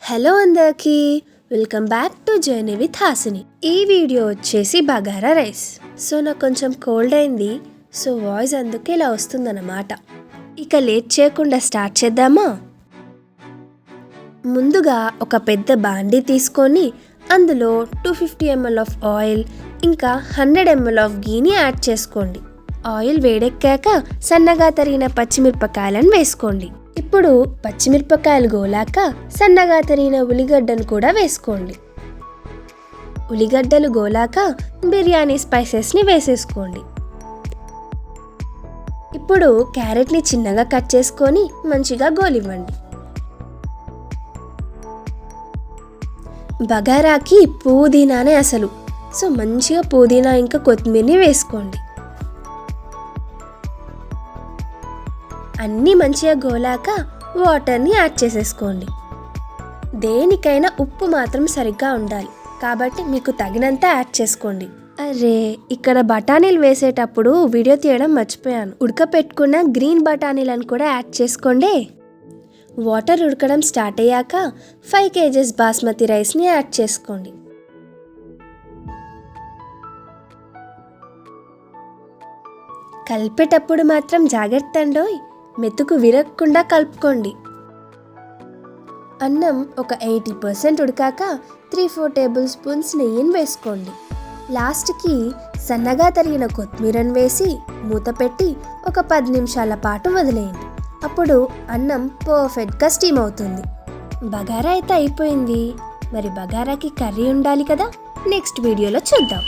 Hello అందరికీ, welcome back to journey with Hasini. ఈ video వచ్చేసి బగారా రైస్. సో నాకు కొంచెం కోల్డ్ అయింది, సో వాయిస్ అందుకే ఇలా వస్తుందన్నమాట. ఇక లేట్ చేయకుండా స్టార్ట్ చేద్దామా? ముందుగా ఒక పెద్ద బాండీ తీసుకొని అందులో 250 ml ఆఫ్ ఆయిల్ ఇంకా 100 ml ఆఫ్ గీని యాడ్ చేసుకోండి. ఆయిల్ వేడెక్కాక సన్నగా తరిగిన పచ్చిమిరపకాయలను వేసుకోండి. ఇప్పుడు పచ్చిమిరపకాయలు గోలాక సన్నగా తరిగిన ఉల్లిగడ్డను కూడా వేసుకోండి. ఉల్లిగడ్డలు గోలాక బిర్యానీ స్పైసెస్ని వేసేసుకోండి. ఇప్పుడు క్యారెట్ని చిన్నగా కట్ చేసుకొని మంచిగా గోలివ్వండి. బగారాకి పుదీనానే అసలు, సో మంచిగా పుదీనా ఇంకా కొత్తిమీరని వేసుకోండి. అన్నీ మంచిగా గోలాక వాటర్ని యాడ్ చేసేసుకోండి. దేనికైనా ఉప్పు మాత్రం సరిగ్గా ఉండాలి కాబట్టి మీకు తగినంత యాడ్ చేసుకోండి. అరే, ఇక్కడ బఠానీలు వేసేటప్పుడు వీడియో తీయడం మర్చిపోయాను. ఉడకపెట్టుకున్న గ్రీన్ బఠానీలను కూడా యాడ్ చేసుకోండి. వాటర్ ఉడకడం స్టార్ట్ అయ్యాక 5 kg బాస్మతి రైస్ని యాడ్ చేసుకోండి. కలిపేటప్పుడు మాత్రం జాగ్రత్త అండోయ్, మెతుకు విరగకుండా కలుపుకోండి. అన్నం ఒక 80% ఉడికాక 3-4 టేబుల్ స్పూన్స్ నెయ్యిని వేసుకోండి. లాస్ట్కి సన్నగా తరిగిన కొత్తిమీరను వేసి మూత పెట్టి ఒక 10 నిమిషాల పాటు వదిలేయండి. అప్పుడు అన్నం పర్ఫెక్ట్గా స్టీమ్ అవుతుంది. బగారా అయితే అయిపోయింది. మరి బగారాకి కర్రీ ఉండాలి కదా, నెక్స్ట్ వీడియోలో చూద్దాం.